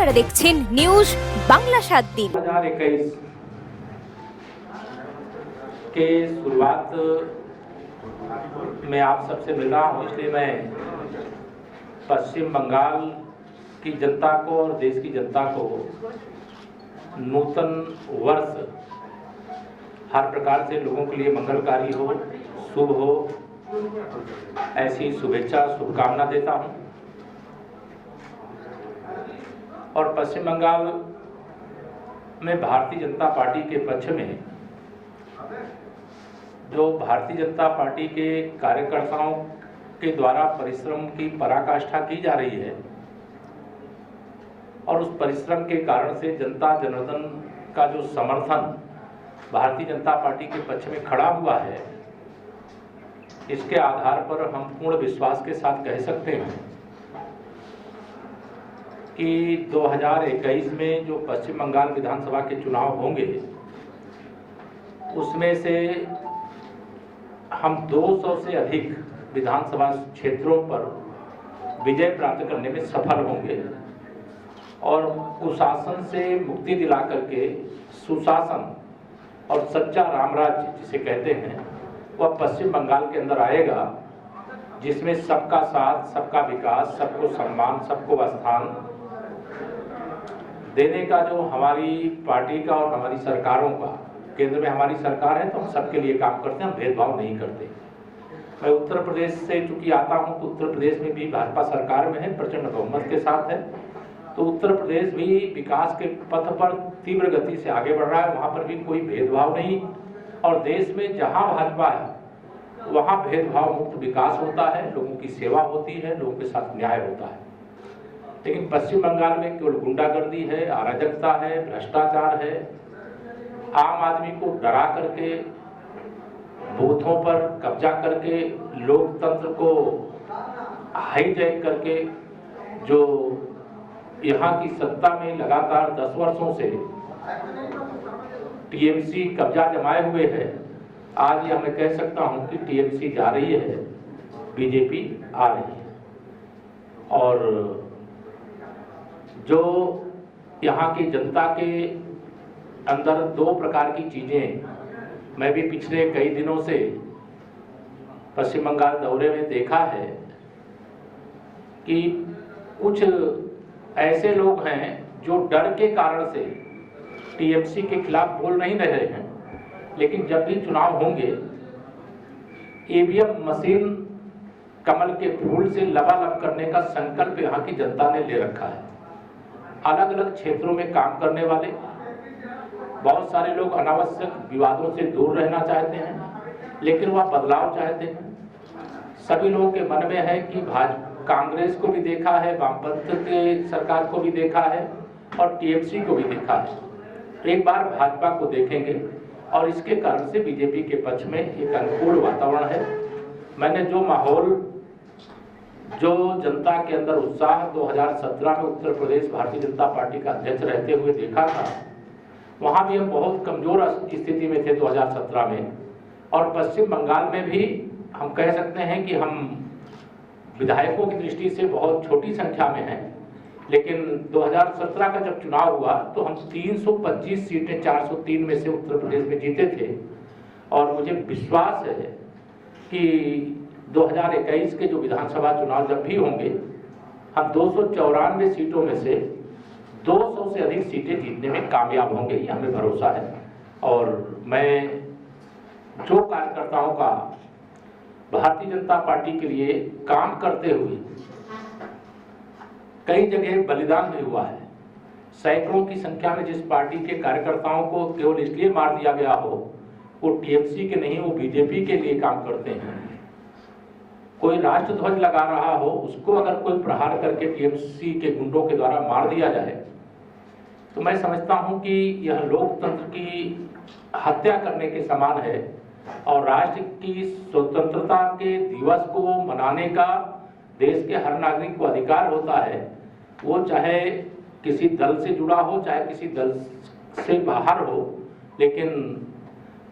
আপনারা দেখছেন নিউজ বাংলা 7 दिन। 2021 के शुरुआत में आप सबसे मिल रहा हूँ, इसलिए मैं पश्चिम बंगाल की जनता को और देश की जनता को नूतन वर्ष हर प्रकार से लोगों के लिए मंगलकारी हो, शुभ हो, ऐसी शुभेच्छा शुभकामना देता हूँ। और पश्चिम बंगाल में भारतीय जनता पार्टी के पक्ष में जो भारतीय जनता पार्टी के कार्यकर्ताओं के द्वारा परिश्रम की पराकाष्ठा की जा रही है और उस परिश्रम के कारण से जनता जनार्दन का जो समर्थन भारतीय जनता पार्टी के पक्ष में खड़ा हुआ है, इसके आधार पर हम पूर्ण विश्वास के साथ कह सकते हैं कि 2021 में जो पश्चिम बंगाल विधानसभा के चुनाव होंगे उसमें से हम 200 से अधिक विधानसभा क्षेत्रों पर विजय प्राप्त करने में सफल होंगे और कुशासन से मुक्ति दिला करके सुशासन और सच्चा रामराज्य जिसे कहते हैं वह पश्चिम बंगाल के अंदर आएगा, जिसमें सबका साथ, सबका विकास, सबको सम्मान, सबको स्थान देने का जो हमारी पार्टी का और हमारी सरकारों का, केंद्र में हमारी सरकार है तो हम सबके लिए काम करते हैं, हम भेदभाव नहीं करते। मैं उत्तर प्रदेश से चूंकि आता हूं तो उत्तर प्रदेश में भी भाजपा सरकार में है, प्रचंड बहुमत के साथ है, तो उत्तर प्रदेश भी विकास के पथ पर तीव्र गति से आगे बढ़ रहा है, वहां पर भी कोई भेदभाव नहीं। और देश में जहां भाजपा है वहां भेदभाव मुक्त विकास होता है, लोगों की सेवा होती है, लोगों के साथ न्याय होता है। लेकिन पश्चिम बंगाल में केवल गुंडागर्दी है, अराजकता है, भ्रष्टाचार है, आम आदमी को डरा करके, बूथों पर कब्जा करके, लोकतंत्र को हाईजैक करके जो यहाँ की सत्ता में लगातार 10 वर्षों से टीएमसी कब्जा जमाए हुए है, आज यह मैं कह सकता हूँ कि टीएमसी जा रही है, बीजेपी आ रही है। और जो यहाँ की जनता के अंदर 2 प्रकार की चीजें मैं भी पिछले कई दिनों से पश्चिम बंगाल दौरे में देखा है कि कुछ ऐसे लोग हैं जो डर के कारण से टीएमसी के खिलाफ बोल नहीं रहे हैं, लेकिन जब भी चुनाव होंगे ईवीएम मशीन कमल के फूल से लबालब करने का संकल्प यहाँ की जनता ने ले रखा है। अलग अलग क्षेत्रों में काम करने वाले बहुत सारे लोग अनावश्यक विवादों से दूर रहना चाहते हैं, लेकिन वह बदलाव चाहते हैं। सभी लोगों के मन में है कि कांग्रेस को भी देखा है, वामपंथ के सरकार को भी देखा है और टीएमसी को भी देखा है, एक बार भाजपा को देखेंगे और इसके कारण से बीजेपी के पक्ष में एक अनुकूल वातावरण है। मैंने जो माहौल, जो जनता के अंदर उत्साह 2017 में उत्तर प्रदेश भारतीय जनता पार्टी का अध्यक्ष रहते हुए देखा था, वहां भी हम बहुत कमजोर स्थिति में थे 2017 में, और पश्चिम बंगाल में भी हम कह सकते हैं कि हम विधायकों की दृष्टि से बहुत छोटी संख्या में हैं, लेकिन 2017 का जब चुनाव हुआ तो हम 325 सीटें 403 में से उत्तर प्रदेश में जीते थे। और मुझे विश्वास है कि 2021 के जो विधानसभा चुनाव जब भी होंगे हम 294 सीटों में से 200 से अधिक सीटें जीतने में कामयाब होंगे, ये हमें भरोसा है। और मैं जो कार्यकर्ताओं का भारतीय जनता पार्टी के लिए काम करते हुए कई जगह बलिदान भी हुआ है, सैकड़ों की संख्या में जिस पार्टी के कार्यकर्ताओं को केवल इसलिए मार दिया गया हो वो टीएमसी के नहीं, वो बीजेपी के लिए काम करते हैं। कोई राष्ट्र ध्वज लगा रहा हो, उसको अगर कोई प्रहार करके टीएमसी के गुंडों के द्वारा मार दिया जाए तो मैं समझता हूं कि यह लोकतंत्र की हत्या करने के समान है। और राष्ट्र की स्वतंत्रता के दिवस को मनाने का देश के हर नागरिक को अधिकार होता है, वो चाहे किसी दल से जुड़ा हो, चाहे किसी दल से बाहर हो। लेकिन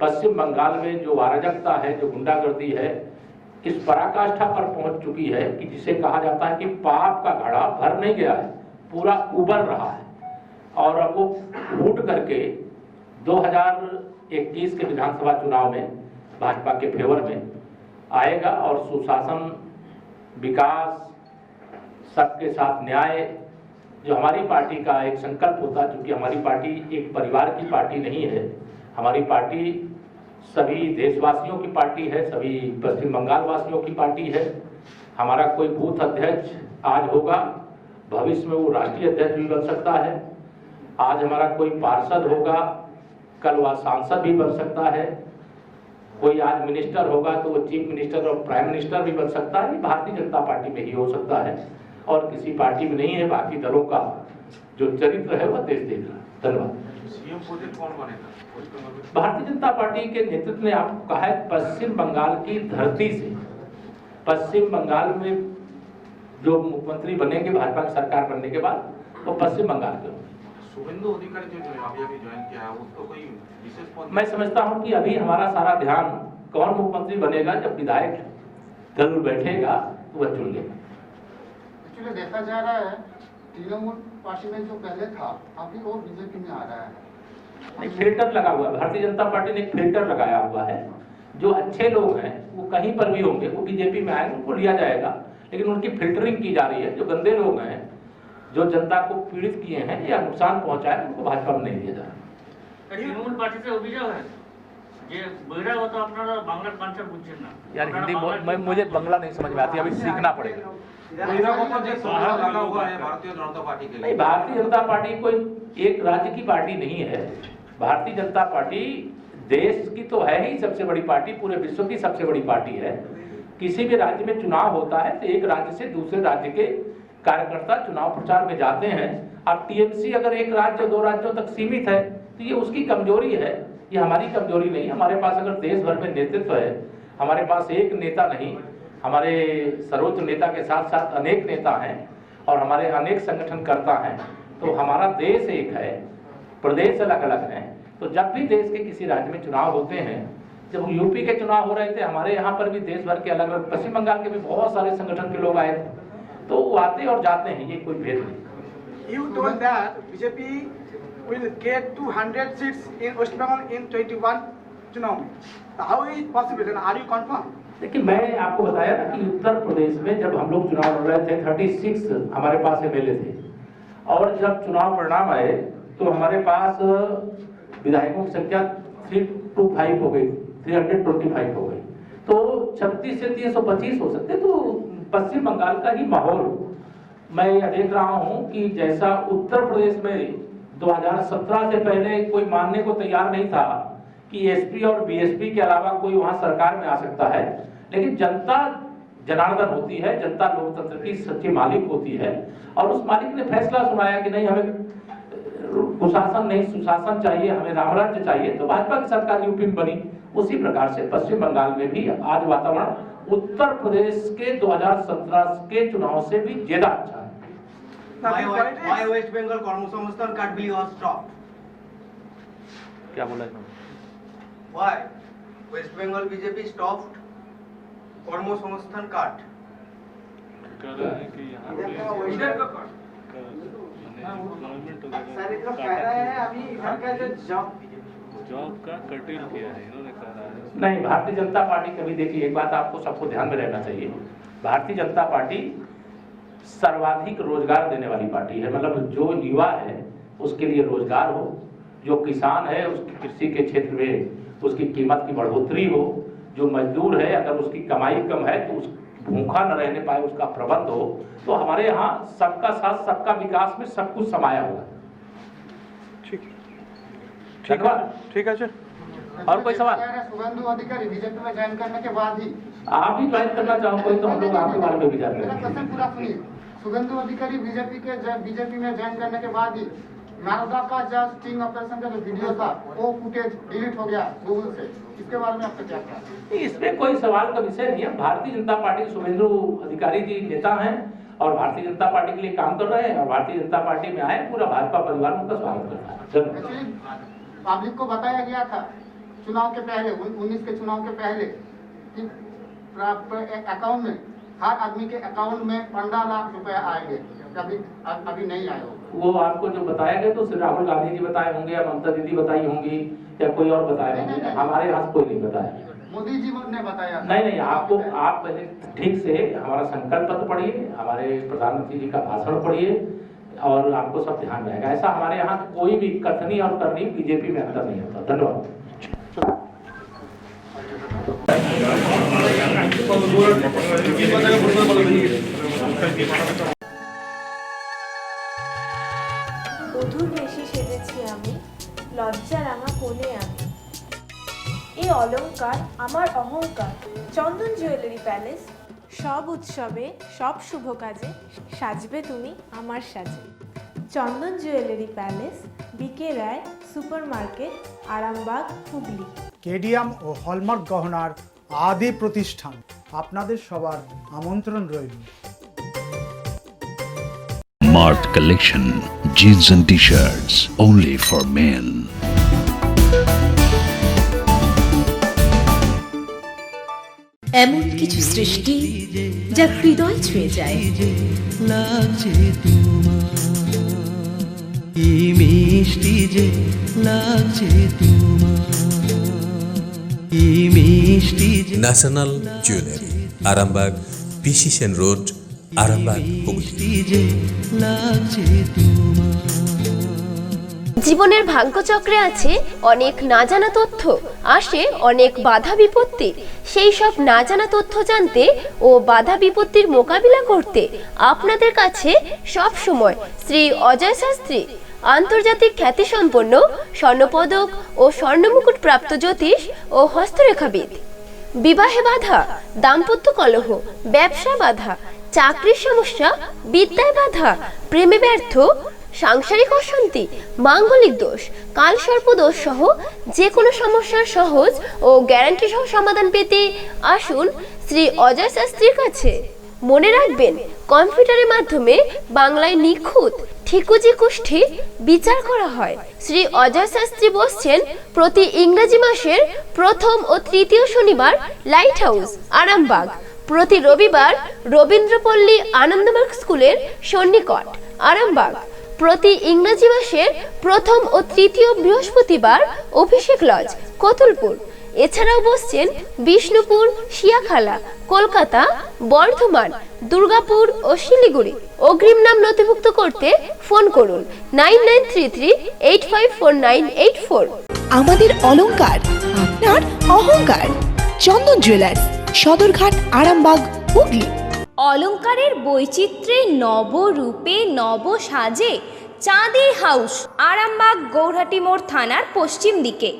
पश्चिम बंगाल में जो अराजकता है, जो गुंडागर्दी है, इस पराकाष्ठा पर पहुंच चुकी है कि जिसे कहा जाता है कि पाप का घड़ा भर नहीं गया है, पूरा उबर रहा है और अब वो फूट करके 2021 के विधानसभा चुनाव में भाजपा के फेवर में आएगा और सुशासन, विकास, सबके साथ न्याय, जो हमारी पार्टी का एक संकल्प होता है, क्योंकि हमारी पार्टी एक परिवार की पार्टी नहीं है, हमारी पार्टी सभी देशवासियों की पार्टी है, सभी पश्चिम बंगाल वासियों की पार्टी है। हमारा कोई बूथ अध्यक्ष आज होगा, भविष्य में वो राष्ट्रीय अध्यक्ष भी बन सकता है। आज हमारा कोई पार्षद होगा, कल वह सांसद भी बन सकता है। कोई आज मिनिस्टर होगा तो वो चीफ मिनिस्टर और प्राइम मिनिस्टर भी बन सकता है। ये भारतीय जनता पार्टी में ही हो सकता है और किसी पार्टी में नहीं है। बाकी दलों का जो चरित्र है वह देश देख रहा है। धन्यवाद। भारतीय जनता पार्टी के नेतृत्व ने आपको कहा है, पश्चिम बंगाल की धरती से, पश्चिम बंगाल में जो मुख्यमंत्री बनेंगे भाजपा की सरकार बनने के बाद, वो पश्चिम बंगाल के होंगे। शुभेंदु अधिकारी जो अभी ज्वाइन किया है, उसको कोई विशेष पद? मैं समझता हूं कि अभी हमारा सारा ध्यान कौन मुख्यमंत्री बनेगा, जब विधायक दल बैठेगा तो वह चुन लेगा। एक्चुअली देखा जा रहा है तृणमूल पार्टी में जो पहले था अभी वो बीजेपी में आ रहा है। एक फिल्टर लगा हुआ है, भारतीय जनता पार्टी ने एक फिल्टर लगाया हुआ है। जो अच्छे लोग हैं वो कहीं पर भी होंगे, वो बीजेपी में आएंगे, उनको लिया जाएगा, लेकिन उनकी फिल्टरिंग की जा रही है। जो गंदे लोग हैं, जो जनता को पीड़ित किए हैं या नुकसान पहुंचाए, उनको भाजपा में नहीं लिया जा रहा। तृणमूल पार्टी से अभियोग है ये बहिरागत अपना बांग्ला कॉन्सेप्ट बुझছেন ना यार हिंदी मैं मुझे बांग्ला नहीं समझ में आती, अभी सीखना पड़ेगा। बहिरागत जो सवाल लगा हुआ है भारतीय जनता पार्टी के लिए, नहीं, भारतीय जनता पार्टी कोई एक राज्य की पार्टी नहीं है। भारतीय जनता पार्टी देश की तो है ही सबसे बड़ी पार्टी, पूरे विश्व की सबसे बड़ी पार्टी है। किसी भी राज्य में चुनाव होता है तो एक राज्य से दूसरे राज्य के कार्यकर्ता चुनाव प्रचार में जाते हैं। अब टीएमसी अगर एक राज्य दो राज्यों तक सीमित है तो ये उसकी कमजोरी है, ये हमारी कमजोरी नहीं। हमारे पास अगर देश भर में नेतृत्व है, हमारे पास एक नेता नहीं, हमारे सर्वोच्च नेता के साथ साथ अनेक नेता हैं और हमारे अनेक संगठनकर्ता हैं, तो हमारा देश एक है, प्रदेश अलग अलग हैं। तो जब भी देश के किसी राज्य में चुनाव होते हैं, जब यूपी के चुनाव हो रहे थे, हमारे यहाँ पर भी देश भर के अलग अलग, पश्चिम बंगाल के भी बहुत सारे संगठन के लोग आए थे, तो वो आते और जाते हैं, ये कोई भेद नहीं। You told that BJP will get 200 seats in West Bengal in 21 चुनाव में। How is it possible and are you confirmed? देखिए, मैं आपको बताया ना कि उत्तर प्रदेश में जब हम लोग चुनाव लड़ रहे थे 36 हमारे पास एमएलए थे, और जब चुनाव परिणाम आए तो हमारे पास विधायकों की संख्या 325 हो गई, 325 हो गई। तो 36 से 325 हो सकते। तो पश्चिम बंगाल का ही माहौल मैं यह देख रहा हूं कि जैसा उत्तर प्रदेश में 2017 से पहले कोई मानने को तैयार नहीं था कि एसपी और बीएसपी के अलावा कोई वहां सरकार में आ सकता है, लेकिन जनता जनार्दन होती है, जनता लोकतंत्र की सच्ची मालिक होती है, और उस मालिक ने फैसला सुनाया कि नहीं, हमें कुशासन नहीं सुशासन चाहिए, हमें रामराज्य चाहिए, तो भाजपा की सरकार यूपी में बनी। उसी प्रकार से पश्चिम बंगाल में भी आज वातावरण उत्तर प्रदेश के 2017 के चुनाव से भी ज्यादा अच्छा है। Why West Bengal কর্মসংস্থান কার্ড বিলি was stopped? क्या बोला? Why West Bengal BJP stopped কর্মসংস্থান कार्ड? कह रहा है कि यहाँ पे इधर का सर इधर कह रहे हैं अभी इधर का जो जॉब का कर्टेल किया है, इन्होंने कहा है। नहीं, भारतीय जनता पार्टी कभी, देखिए एक बात आपको सबको ध्यान में रहना चाहिए, भारतीय जनता पार्टी सर्वाधिक रोजगार देने वाली पार्टी है। मतलब जो युवा है उसके लिए रोजगार हो, जो किसान है उसकी कृषि के क्षेत्र में उसकी कीमत की बढ़ोतरी हो, जो मजदूर है अगर उसकी कमाई कम है तो उस भूखा न रहने पाए उसका प्रबंध हो। तो हमारे यहाँ सबका साथ सबका विकास में सब कुछ समाया हुआ है। ठीक है सर। और कोई सवाल? शुभेंदु अधिकारी बीजेपी में ज्वाइन करने के बाद ही आप भी ज्वाइन करना चाहो कोई तो हम लोग आपके बारे में भी जान मेरा क्वेश्चन पूरा सुनिए। शुभेंदु अधिकारी बीजेपी में ज्वाइन करने के बाद ही नारदा का जो स्टिंग ऑपरेशन का जो वीडियो था वो फुटेज डिलीट हो गया गूगल से, इसके बारे में आपका क्या कहना है? इसमें कोई सवाल का विषय नहीं है। भारतीय जनता पार्टी, शुभेंदु अधिकारी जी नेता हैं और भारतीय जनता पार्टी के लिए काम कर रहे हैं, और भारतीय जनता पार्टी में आए, पूरा भाजपा परिवार उनका स्वागत करता है। एक्चुअली पब्लिक को बताया गया था चुनाव के पहले, 19 के चुनाव के पहले, कि अकाउंट में हर आदमी के अकाउंट में 15 लाख रुपए आएंगे। अभी नहीं आए हो? वो आपको जो बताया गया तो सिर्फ राहुल गांधी जी बताए होंगे या ममता दीदी बताई होंगी या कोई और बताया होंगे, हमारे यहाँ से कोई नहीं बताया। मोदी जी ने बताया। नहीं, आपको आप पहले ठीक से हमारा संकल्प पत्र पढ़िए, हमारे प्रधानमंत्री जी का भाषण पढ़िए और आपको सब ध्यान रहेगा। ऐसा हमारे यहाँ कोई भी कथनी और करनी बीजेपी में अंदर नहीं होता। धन्यवाद। বধূর বেশি সেজেছি আমি, লজ্জা রাঙা কোণে আমি। এই অলংকার আমার অহংকার। চন্দন জুয়েলারি প্যালেস, সব উৎসবে সব শুভ কাজে সাজবে তুমি আমার সাজে। Chandan jewellery palace, B K Roy super market, Arambagh, Hooghly. KDM ও হলমার্ক গহনার আদি প্রতিষ্ঠান, আপনাদের সবার আমন্ত্রণ রইল। Mart Collection, jeans and t-shirts only for men. এমন কিছু সৃষ্টি যা হৃদয় ছুঁয়ে যায়, লাগছে তোমার মিষ্টি যে লাগছে তোমার মিষ্টি। ন্যাশনাল জুয়েলারি, আরামবাগ, পিসি সেন রোড, আরামবাগ, হুগলি। লাগছে তোমার। জীবনের ভাগ্যচক্রে আছে অনেক না জানা তথ্য, আসে অনেক বাধা বিপত্তি। সেই সব না জানা তথ্য জানতে ও বাধা বিপত্তির মোকাবিলা করতে আপনাদের কাছে সব সময় শ্রী অজয় শাস্ত্রী, আন্তর্জাতিক খ্যাতিসম্পন্ন স্বর্ণপদক ও স্বর্ণমুকুট প্রাপ্ত জ্যোতিষ ও হস্তরেখাবিদ। বিবাহে বাধা, দাম্পত্য কলহ, ব্যবসা বাধা, চাকরির সমস্যা, বিদ্যায় বাধা, প্রেমে ব্যর্থ, সাংসারিক অশান্তি, মাঙ্গলিক দোষ, কালসর্প দোষ সহ যে কোনো সমস্যার সহজ ও গ্যারান্টি সহ সমাধান পেতে আসুন শ্রী অজয় শাস্ত্রীর কাছে। মনে রাখবেন, কম্পিউটারের মাধ্যমে বাংলায় নিখুঁত ঠিকুজি কুষ্ঠি বিচার করা হয়। শ্রী অজয় শাস্ত্রী বসছেন প্রতি ইংরেজি মাসের প্রথম ও তৃতীয় শনিবার লাইট হাউস, আরামবাগ। প্রতি রবিবার রবীন্দ্রপল্লী আনন্দমার্গ স্কুলের সন্নিকট, আরামবাগ। প্রতি ইংরেজি মাসের প্রথম ও তৃতীয় বৃহস্পতিবার অভিষেক লজ, কতুলপুর। এছাড়াও বসছেন বিষ্ণুপুর, শিয়াখালা, কলকাতা, বর্ধমান, দুর্গাপুর ও শিলিগুড়ি। অগ্রিম নাম নথিভুক্ত করতে ফোন করুন 9933854984। আমাদের অলংকার আপনার অহংকার। চন্দন জুয়েলার্স, সদরঘাট, আরামবাগ, হুগলি। অলংকারের বৈচিত্র্যে নবরূপে নব সাজে চাঁদের হাউস, আরামবাগ, গৌরহাটি মোড় থানার পশ্চিম দিকে।